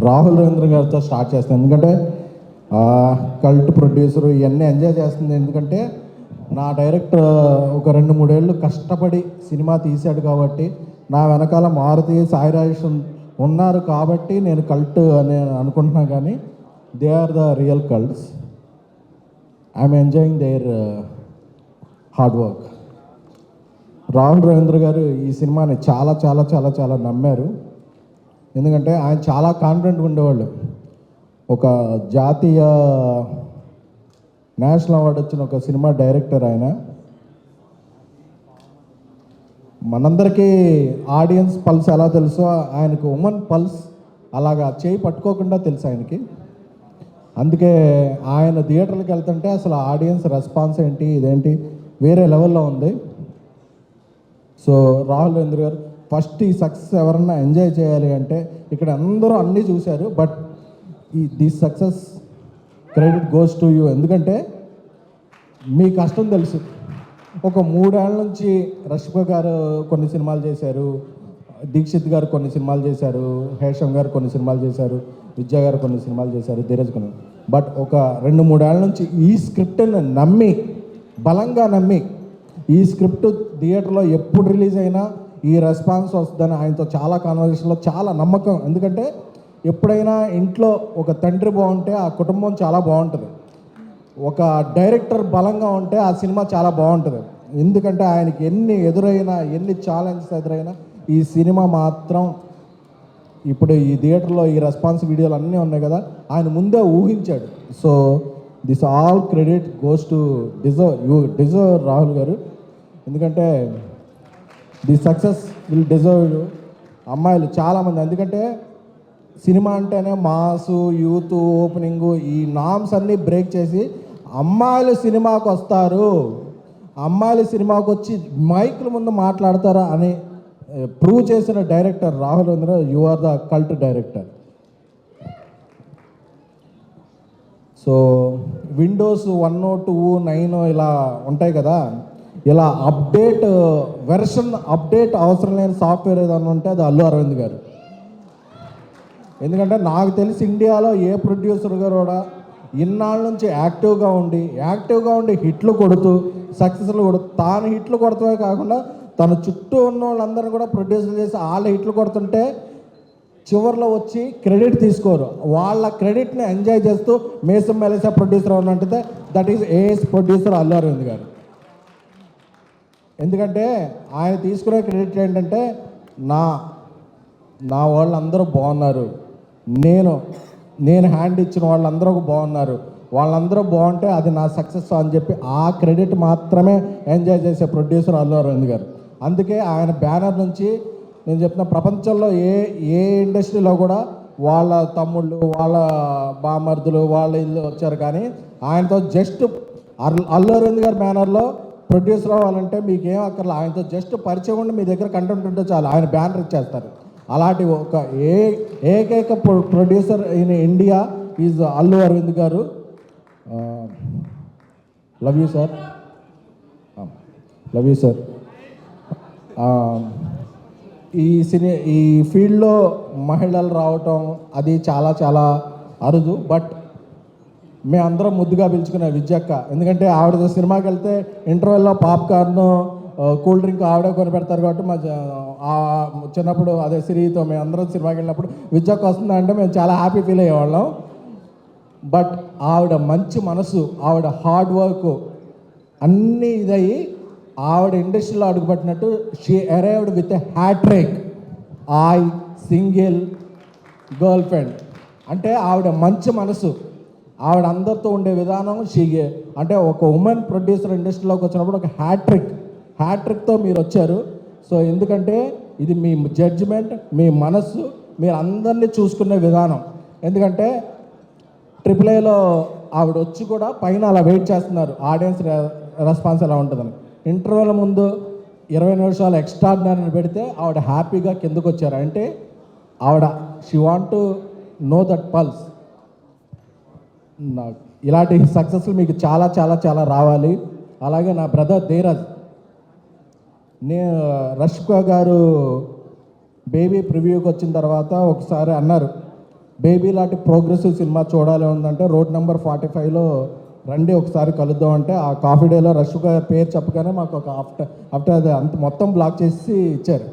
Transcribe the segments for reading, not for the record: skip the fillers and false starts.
రాహుల్ రవీంద్ర గారితో స్టార్ట్ చేస్తాను. ఎందుకంటే కల్ట్ ప్రొడ్యూసర్ ఇవన్నీ ఎంజాయ్ చేస్తుంది. ఎందుకంటే నా డైరెక్టర్ ఒక 2-3 ఏళ్ళు కష్టపడి సినిమా తీశాడు కాబట్టి, నా వెనకాల మారుతి సాయి రాజేష్ ఉన్నారు కాబట్టి నేను కల్ట్ అని అనుకుంటున్నాను. కానీ they are the real cults. I'm enjoying their hard work. Rahul Ravindra గారు ఈ సినిమాని చాలా చాలా చాలా చాలా నమ్మారు. ఎందుకంటే ఆయన చాలా కాన్ఫిడెంట్ ఉండేవాళ్ళు. ఒక జాతీయ నేషనల్ అవార్డు వచ్చిన ఒక సినిమా డైరెక్టర్ ఆయన. మనందరికీ ఆడియన్స్ పల్స్ ఎలా తెలుసో ఆయనకు ఉమెన్ పల్స్ అలాగా చేయి పట్టుకోకుండా తెలుసు ఆయనకి. అందుకే ఆయన థియేటర్లకు వెళ్తుంటే అసలు ఆడియన్స్ రెస్పాన్స్ ఏంటి ఇదేంటి వేరే లెవెల్లో ఉంది. సో రాహుల్ రవీంద్ర గారు ఫస్ట్ ఈ సక్సెస్ ఎవరన్నా ఎంజాయ్ చేయాలి అంటే ఇక్కడ అందరూ అన్నీ చూశారు, but this success credit goes to you. ఎందుకంటే మీ కష్టం తెలుసు. ఒక 3 ఏళ్ళ నుంచి రష్మిక గారు కొన్ని సినిమాలు చేశారు, దీక్షిత్ గారు కొన్ని సినిమాలు చేశారు, హేషం గారు కొన్ని సినిమాలు చేశారు, విద్యా గారు కొన్ని సినిమాలు చేశారు, ధీరజ్ కొన్ని. బట్ ఒక 2-3 ఏళ్ళ నుంచి ఈ స్క్రిప్ట్ని నమ్మి, బలంగా నమ్మి, ఈ స్క్రిప్ట్ థియేటర్లో ఎప్పుడు రిలీజ్ అయినా ఈ రెస్పాన్స్ వస్తుందని ఆయనతో చాలా కాన్వర్జేషన్లో చాలా నమ్మకం. ఎందుకంటే ఎప్పుడైనా ఇంట్లో ఒక తండ్రి బాగుంటే ఆ కుటుంబం చాలా బాగుంటుంది, ఒక డైరెక్టర్ బలంగా ఉంటే ఆ సినిమా చాలా బాగుంటుంది. ఎందుకంటే ఆయనకి ఎన్ని ఎదురైనా, ఎన్ని ఛాలెంజెస్ ఎదురైనా ఈ సినిమా మాత్రం ఇప్పుడు ఈ థియేటర్లో ఈ రెస్పాన్స్ వీడియోలు అన్నీ ఉన్నాయి కదా, ఆయన ముందే ఊహించాడు. So this all credit goes to deserve Rahul గారు. ఎందుకంటే ది సక్సెస్ విల్ డిజర్వ్ అమ్మాయిలు చాలామంది. ఎందుకంటే సినిమా అంటేనే మాసు, యూత్, ఓపెనింగు, ఈ నామ్స్ అన్నీ బ్రేక్ చేసి అమ్మాయిలు సినిమాకు వస్తారు, అమ్మాయిలు సినిమాకు వచ్చి మైకుల ముందు మాట్లాడతారా అని ప్రూవ్ చేసిన director Rahul Ravindra. You are the cult director. So windows 1, 2, 9 ఇలా ఉంటాయి కదా, ఇలా అప్డేట్ అవసరం లేని సాఫ్ట్వేర్ ఏదైనా ఉంటే అది అల్లు అరవింద్ గారు. ఎందుకంటే నాకు తెలిసి ఇండియాలో ఏ ప్రొడ్యూసర్ గారు కూడా ఇన్నాళ్ళ నుంచి యాక్టివ్గా ఉండి హిట్లు కొడుతూ సక్సెస్లు కొడుతూ, తాను హిట్లు కొడతామే కాకుండా తన చుట్టూ ఉన్న వాళ్ళందరినీ కూడా ప్రొడ్యూసర్ చేసి వాళ్ళ హిట్లు కొడుతుంటే చివరిలో వచ్చి క్రెడిట్ తీసుకోరు. వాళ్ళ క్రెడిట్ని ఎంజాయ్ చేస్తూ మేసం మెలేసా ప్రొడ్యూసర్ అంటే that is AS producer Allu Aravind garu. ఎందుకంటే ఆయన తీసుకునే క్రెడిట్ ఏంటంటే నా వాళ్ళందరూ బాగున్నారు, నేను హ్యాండ్ ఇచ్చిన వాళ్ళందరూ బాగున్నారు, వాళ్ళందరూ బాగుంటే అది నా సక్సెస్ అని చెప్పి ఆ క్రెడిట్ మాత్రమే ఎంజాయ్ చేసే ప్రొడ్యూసర్ అల్లు అరవింద్ గారు. అందుకే ఆయన బ్యానర్ నుంచి నేను చెప్తున్న ప్రపంచంలో ఏ ఇండస్ట్రీలో కూడా వాళ్ళ తమ్ముళ్ళు, వాళ్ళ బామర్దులు, వాళ్ళ ఇల్లు వచ్చారు, కానీ ఆయనతో జస్ట్ అల్లు అరవింద్ గారి బ్యానర్లో ప్రొడ్యూసర్ అవ్వాలంటే మీకు ఏం అక్కర్లా, ఆయనతో జస్ట్ పరిచయం ఉండి మీ దగ్గర కంటెంట్ ఉంటే చాలు, ఆయన బ్యానర్ ఇచ్చేస్తారు. అలాంటి ఒక ఏకైక producer in India is Allu Aravind గారు. Love you sir. ఈ ఫీల్డ్లో మహిళలు రావటం అది చాలా చాలా అరుదు. బట్ మేమందరం ముద్దుగా పిలుచుకునే విద్యక్క. ఎందుకంటే ఆవిడ సినిమాకి వెళ్తే ఇంటర్వెల్లో పాప్కార్న్, కూల్ డ్రింక్ ఆవిడే కొని పెడతారు కాబట్టి మా చిన్నప్పుడు అదే సిరితో మేము అందరం సినిమాకి వెళ్ళినప్పుడు విద్యక్క వస్తుందంటే మేము చాలా హ్యాపీ ఫీల్ అయ్యేవాళ్ళం. బట్ ఆవిడ మంచి మనసు, ఆవిడ హార్డ్ వర్క్ అన్నీ ఇదయ్యి ఆవిడ ఇండస్ట్రీలో అడుగుపెట్టినట్టు she arrived with a hattrick single girlfriend. అంటే ఆవిడ మంచి మనసు, ఆవిడ అందరితో ఉండే విధానం, అంటే ఒక ఉమెన్ ప్రొడ్యూసర్ ఇండస్ట్రీలోకి వచ్చినప్పుడు ఒక హ్యాట్రిక్తో మీరు వచ్చారు. సో ఎందుకంటే ఇది మీ జడ్జిమెంట్, మీ మనస్సు, మీరు అందరినీ చూసుకునే విధానం. ఎందుకంటే AAAలో ఆవిడ వచ్చి కూడా పైన అలా వెయిట్ చేస్తున్నారు ఆడియన్స్ రెస్పాన్స్ ఎలా ఉంటుందని. ఇంటర్వ్యూల ముందు 20 నిమిషాలు ఎక్స్ట్రాడినరీ పెడితే ఆవిడ హ్యాపీగా కిందకు వచ్చారు. అంటే ఆవిడ she want to know that pulse. ఇలాంటి సక్సెస్లు మీకు చాలా చాలా చాలా రావాలి. అలాగే నా బ్రదర్ ధీరజ్, రష్మిక గారు బేబీ ప్రివ్యూకి వచ్చిన తర్వాత ఒకసారి అన్నారు, బేబీ లాంటి ప్రోగ్రెసివ్ సినిమా చూడాలి ఉందంటే రోడ్ నెంబర్ 45లో రండి ఒకసారి కలుద్దాం అంటే ఆ కాఫీ డేలో రష్గా పేరు చెప్పగానే మాకు ఒక ఆఫ్టర్ అది అంత మొత్తం బ్లాక్ చేసి ఇచ్చారు.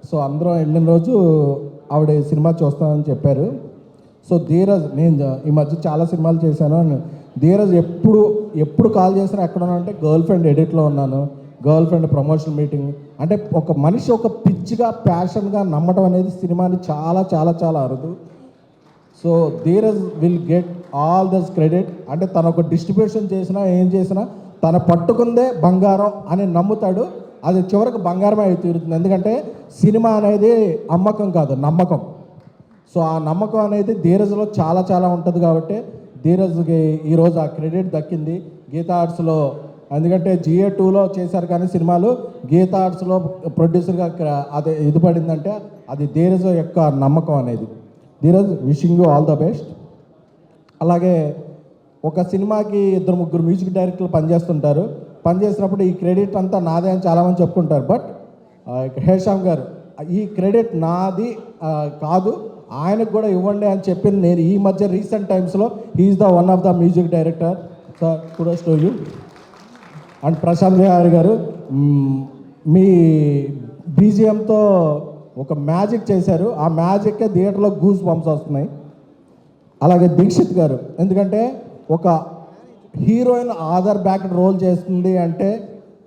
సో అందరం వెళ్ళిన రోజు ఆవిడ సినిమా చూస్తామని చెప్పారు. సో ధీరజ్, నేను ఈ మధ్య చాలా సినిమాలు చేశాను. ధీరజ్ ఎప్పుడు కాల్ చేసినా ఎక్కడ ఉన్నా అంటే గర్ల్ ఫ్రెండ్ ఎడిట్లో ఉన్నాను, గర్ల్ ఫ్రెండ్ ప్రమోషన్ మీటింగ్. అంటే ఒక మనిషి ఒక పిచ్చిగా ప్యాషన్గా నమ్మటం అనేది సినిమాని చాలా చాలా చాలా అరుదు. So Dheeraj will get all this credit. అంటే తను ఒక డిస్ట్రిబ్యూషన్ చేసినా ఏం చేసినా తను పట్టుకుందే బంగారం అని నమ్ముతాడు. అది చివరికి బంగారమే అయి తీరుతుంది. ఎందుకంటే సినిమా అనేది అమ్మకం కాదు, నమ్మకం. సో ఆ నమ్మకం అనేది ధీరజ్లో చాలా చాలా ఉంటుంది. కాబట్టి ధీరజ్కి ఈరోజు ఆ క్రెడిట్ దక్కింది గీతా ఆర్ట్స్లో. ఎందుకంటే GA2లో చేశారు కానీ సినిమాలు, గీతా ఆర్ట్స్లో ప్రొడ్యూసర్గా అది ఇది పడిందంటే అది ధీరజ్ యొక్క నమ్మకం అనేది. Dheeraj, wishing you all the best. అలాగే ఒక సినిమాకి 2-3 మ్యూజిక్ డైరెక్టర్లు పనిచేస్తుంటారు. పనిచేసినప్పుడు ఈ క్రెడిట్ అంతా నాదే అని చాలామంది చెప్పుకుంటారు. బట్ హేషామ్ గారు ఈ క్రెడిట్ నాది కాదు, ఆయనకు కూడా ఇవ్వండి అని చెప్పింది నేను ఈ మధ్య రీసెంట్ టైమ్స్లో. He is the one of the music director. Sir kudos to you. And Prashanth garu మీ బీజిఎంతో ఒక మ్యాజిక్ చేశారు. ఆ మ్యాజిక్కే థియేటర్లో గూస్ బంప్స్ వస్తున్నాయి. అలాగే దీక్షిత్ గారు, ఎందుకంటే ఒక హీరోయిన్ ఆధార్ బ్యాక్డ్ రోల్ చేస్తుంది అంటే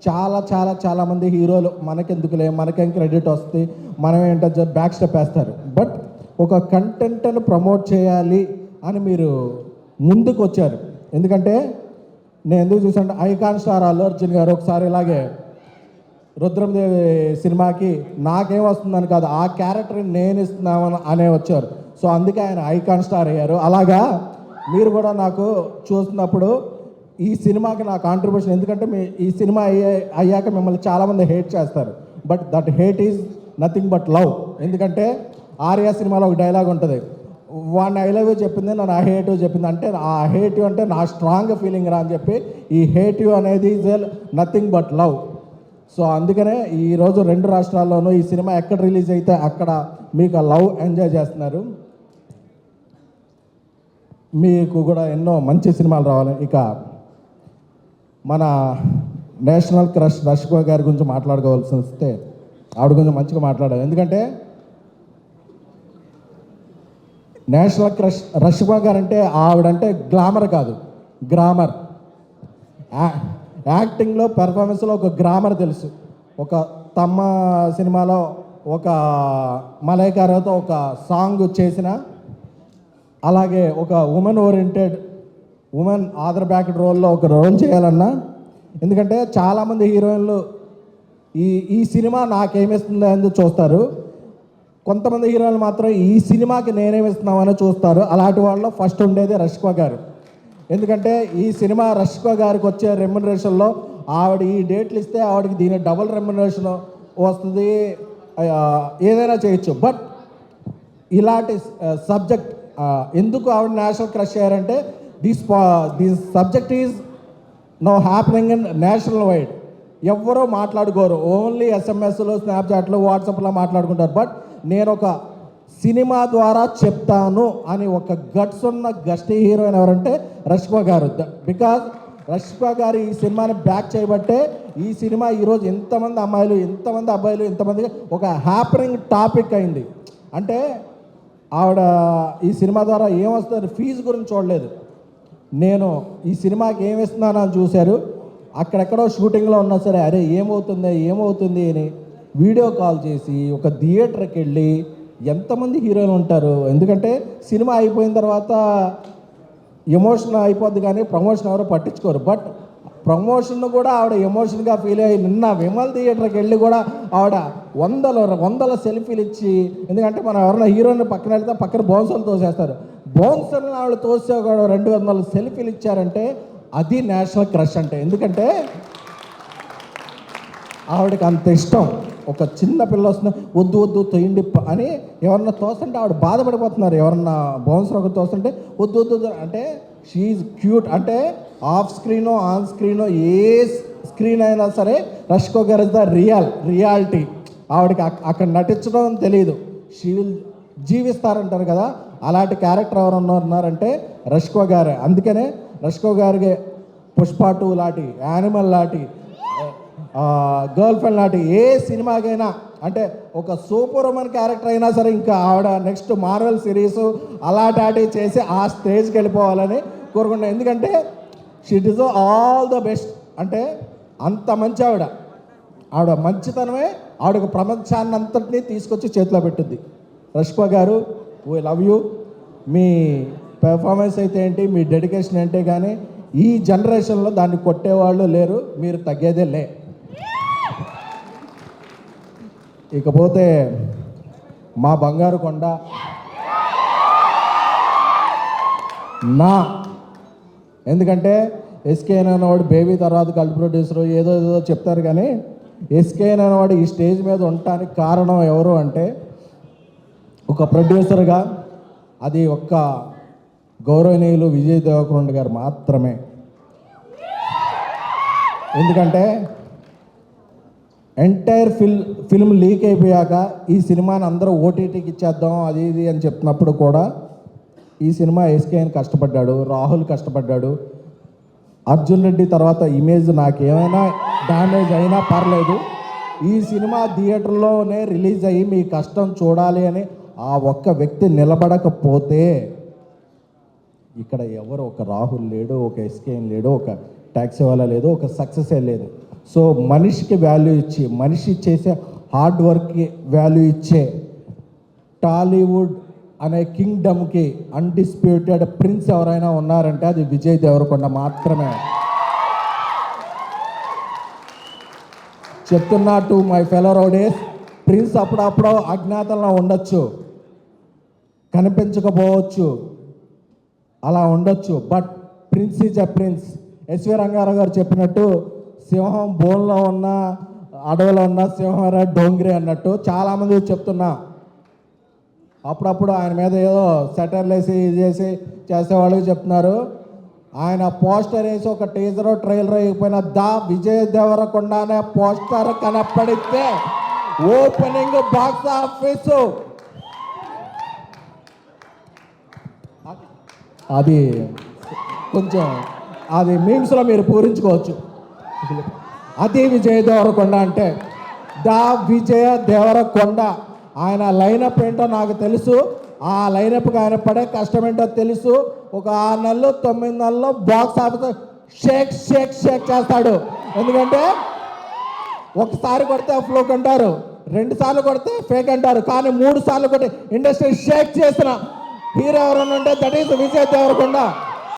చాలా చాలా చాలామంది హీరోలు మనకెందుకులే, మనకేం క్రెడిట్ వస్తుంది, మనం ఏంటో బ్యాక్ స్టెప్ వేస్తారు. బట్ ఒక కంటెంట్ను ప్రమోట్ చేయాలి అని మీరు ముందుకు వచ్చారు. ఎందుకంటే నేను ఎందుకు చూసానంటే ఐకాన్ స్టార్ అల్లు అర్జున్ గారు ఒకసారి ఇలాగే రుద్రమదేవి సినిమాకి నాకేం వస్తుందని కాదు, ఆ క్యారెక్టర్ని నేను ఇస్తున్నామని అనే వచ్చారు. సో అందుకే ఆయన ఐకాన్ స్టార్ అయ్యారు. అలాగా మీరు కూడా నాకు చూస్తున్నప్పుడు ఈ సినిమాకి నా కాంట్రిబ్యూషన్, ఎందుకంటే ఈ సినిమా అయ్యాక మిమ్మల్ని చాలామంది హేట్ చేస్తారు. But that hate is nothing but love. ఎందుకంటే ఆర్యా సినిమాలో ఒక డైలాగ్ ఉంటుంది, వాడిని ఐ లవ్ యూ చెప్పింది నన్ను ఆ హేట్ యూ చెప్పింది. అంటే ఆ హేట్ యూ అంటే నా స్ట్రాంగ్ ఫీలింగ్ రా అని చెప్పి ఈ హేట్ యూ అనేది is nothing but love. So అందుకనే ఈరోజు 2 రాష్ట్రాల్లోనూ ఈ సినిమా ఎక్కడ రిలీజ్ అయితే అక్కడ మీకు ఆ లవ్ ఎంజాయ్ చేస్తున్నారు. మీకు కూడా ఎన్నో మంచి సినిమాలు రావాలి. ఇక మన నేషనల్ క్రష్ రష్మిక గారి గురించి మాట్లాడుకోవాల్సి వస్తే ఆవిడ గురించి మంచిగా మాట్లాడాలి. ఎందుకంటే నేషనల్ క్రష్ రష్మిక గారు అంటే ఆవిడంటే గ్లామర్ కాదు, గ్రామర్. యాక్టింగ్లో పెర్ఫార్మెన్స్లో ఒక గ్రామర్ తెలుసు. ఒక తమ్మ సినిమాలో ఒక మలైకారతో ఒక సాంగ్ చేసిన, అలాగే ఒక women oriented women Aadhaar backed రోల్లో ఒక రోల్ చేయాలన్నా. ఎందుకంటే చాలామంది హీరోయిన్లు ఈ సినిమా నాకేమిస్తుందో అని చూస్తారు, కొంతమంది హీరోయిన్లు మాత్రం ఈ సినిమాకి నేనేమిస్తున్నామని చూస్తారు. అలాంటి వాళ్ళలో ఫస్ట్ ఉండేది రష్మిక గారు. ఎందుకంటే ఈ సినిమా రష్మిక గారికి వచ్చే రెమ్యునరేషన్లో ఆవిడ ఈ డేట్లు ఇస్తే ఆవిడకి దీని డబుల్ రెమ్యునరేషన్ వస్తుంది, ఏదైనా చేయొచ్చు. బట్ ఇలాంటి సబ్జెక్ట్ ఎందుకు ఆవిడ నేషనల్ క్రష్ అయ్యారంటే this subject is now happening in national wide. ఎవ్వరూ మాట్లాడుకోరు, ఓన్లీ ఎస్ఎంఎస్లో, స్నాప్చాట్లో, వాట్సాప్లో మాట్లాడుకుంటారు. బట్ నేను ఒక సినిమా ద్వారా చెప్తాను అని ఒక గట్స్ ఉన్న గస్టీ హీరోయిన్ ఎవరంటే రష్మిక గారు. బికాజ్ రష్మిక గారు ఈ సినిమాని బ్యాక్ చేయబట్టే ఈ సినిమా ఈరోజు ఎంతమంది అమ్మాయిలు, ఎంతమంది అబ్బాయిలు, ఎంతమంది ఒక హ్యాపనింగ్ టాపిక్ అయింది. అంటే ఆవిడ ఈ సినిమా ద్వారా ఏమొస్తుంది ఫీజు గురించి చూడలేదు, నేను ఈ సినిమాకి ఏమిస్తున్నాను అని చూశారు. అక్కడెక్కడో షూటింగ్లో ఉన్నా సరే అరే ఏమవుతుంది అని వీడియో కాల్ చేసి ఒక థియేటర్కి వెళ్ళి ఎంతమంది హీరోలు ఉంటారు. ఎందుకంటే సినిమా అయిపోయిన తర్వాత ఎమోషన్ అయిపోద్ది కానీ ప్రమోషన్ ఎవరో పట్టించుకోరు. బట్ ప్రమోషన్ కూడా ఆవిడ ఎమోషన్గా ఫీల్ అయ్యి నిన్న విమల్ థియేటర్కి వెళ్ళి కూడా ఆవిడ వందల సెల్ఫీలు ఇచ్చి, ఎందుకంటే మనం ఎవరైనా హీరోయిన్ పక్కన వెళ్తే పక్కన బౌన్సర్లు తోసేస్తారు, బౌన్సర్ని ఆవిడ తోసే కూడా 200 సెల్ఫీలు ఇచ్చారంటే అది నేషనల్ క్రష్ అంటే. ఎందుకంటే ఆవిడకి అంత ఇష్టం. ఒక చిన్న పిల్ల వస్తుంది వద్దు తొయ్యండి అని ఎవరన్నా తోస్తుంటే ఆవిడ బాధపడిపోతున్నారు. ఎవరన్నా బౌన్సర్ ఒకటి తోస్తుంటే వద్దు అంటే షీఈ్ క్యూట్. అంటే ఆఫ్ స్క్రీనో ఆన్ స్క్రీనో ఏ స్క్రీన్ అయినా సరే రష్మిక గారు ఇస్ ద రియాలిటీ. ఆవిడకి అక్కడ నటించడం తెలియదు, షీ విల్ జీవిస్తారంటారు కదా, అలాంటి క్యారెక్టర్ ఎవరు ఉన్నారంటే రష్కో గారే. అందుకనే రష్కో గారికి పుష్ప 2 లాంటి, యానిమల్ లాంటి, గర్ల్ ఫ్రెండ్ లాంటి ఏ సినిమాకైనా అంటే ఒక సూపర్ ఉమెన్ క్యారెక్టర్ అయినా సరే ఇంకా ఆవిడ నెక్స్ట్ మార్వెల్ సిరీస్ అలాంటి చేసి ఆ స్టేజ్కి వెళ్ళిపోవాలని కోరుకుంటున్నాను. ఎందుకంటే she deserve all the best. అంటే అంత మంచి ఆవిడ మంచితనమే ఆవిడకు ప్రపంచాన్ని అంతటినీ తీసుకొచ్చి చేతిలో పెట్టుద్ది. రష్కో గారు, we love you. Me performance అయితే ఏంటి, మీ డెడికేషన్ ఏంటి, కానీ ఈ జనరేషన్లో దాన్ని కొట్టేవాళ్ళు లేరు, మీరు తగ్గేదే లే. ఇకపోతే మా బంగారు కొండ ఎందుకంటే ఎస్కేఎన్ అనేవాడు బేబీ తర్వాత కల్ట్ ప్రొడ్యూసర్ ఏదో చెప్తారు, కానీ ఎస్కేఎన్ అనేవాడు ఈ స్టేజ్ మీద ఉండటానికి కారణం ఎవరు అంటే ఒక ప్రొడ్యూసర్గా అది ఒక్క గౌరవనీయులు విజయ్ దేవరకొండ గారు మాత్రమే. ఎందుకంటే ఎంటైర్ ఫిల్మ్ లీక్ అయిపోయాక ఈ సినిమాని అందరూ ఓటీటీకి ఇచ్చేద్దాం అది ఇది అని చెప్తున్నప్పుడు కూడా ఈ సినిమా ఎస్కేఎన్ కష్టపడ్డాడు, రాహుల్ కష్టపడ్డాడు. అర్జున్ రెడ్డి తర్వాత ఇమేజ్ నాకేమైనా డ్యామేజ్ అయినా పర్లేదు, ఈ సినిమా థియేటర్లోనే రిలీజ్ అయ్యి మీ కష్టం చూడాలి అని ఆ ఒక్క వ్యక్తి నిలబడకపోతే ఇక్కడ ఎవరు, ఒక రాహుల్ లేడు, ఒక ఎస్కేఎన్ లేడు, ఒక ట్యాక్సీ వాళ్ళ లేదు, ఒక సక్సెసే లేదు. సో మనిషికి వాల్యూ ఇచ్చి, మనిషి చేసే హార్డ్ వర్క్కి వాల్యూ ఇచ్చే టాలీవుడ్ అనే కింగ్డమ్కి అన్డిస్ప్యూటెడ్ ప్రిన్స్ ఎవరైనా ఉన్నారంటే అది విజయ్ దేవరకొండ మాత్రమే. చెప్తున్నా to my fellow rowdies, prince అప్పుడప్పుడు అజ్ఞాతంలో ఉండొచ్చు, కనిపించకపోవచ్చు, అలా ఉండొచ్చు, but prince is a prince. SV Rangarao garu చెప్పినట్టు సింహం బోన్లో ఉన్న, అడవిలో ఉన్న సింహం డోంగ్రీ అన్నట్టు చాలామంది చెప్తున్నా. అప్పుడప్పుడు ఆయన మీద ఏదో సెటర్లు వేసి ఇది చేసి చేసేవాళ్ళకి చెప్తున్నారు. ఆయన పోస్టర్ వేసి ఒక టీజర్ ట్రైలర్ అయిపోయిన దా విజయ్ దేవరకొండ అనే పోస్టర్ కనపడితే ఓపెనింగ్ బాక్స్ ఆఫీసు అది కొంచెం అది మీమ్స్లో మీరు పూరించుకోవచ్చు. అది విజయ్ దేవరకొండ అంటే దా విజయ దేవరకొండ. ఆయన లైనప్ ఏంటో నాకు తెలుసు, ఆ లైనప్కి ఆయన పడే కష్టం ఏంటో తెలుసు. ఒక 6 నెలలు 9 నెలల్లో box office shake shake shake చేస్తాడు. ఎందుకంటే ఒకసారి కొడితే ఫ్లోక్ అంటారు, 2 సార్లు కొడితే ఫేక్ అంటారు, కానీ 3 సార్లు కొట్టి ఇండస్ట్రీ షేక్ చేసిన హీరో ఎవరన్నా ఉంటే దట్ ఈస్ విజయ్ దేవరకొండ.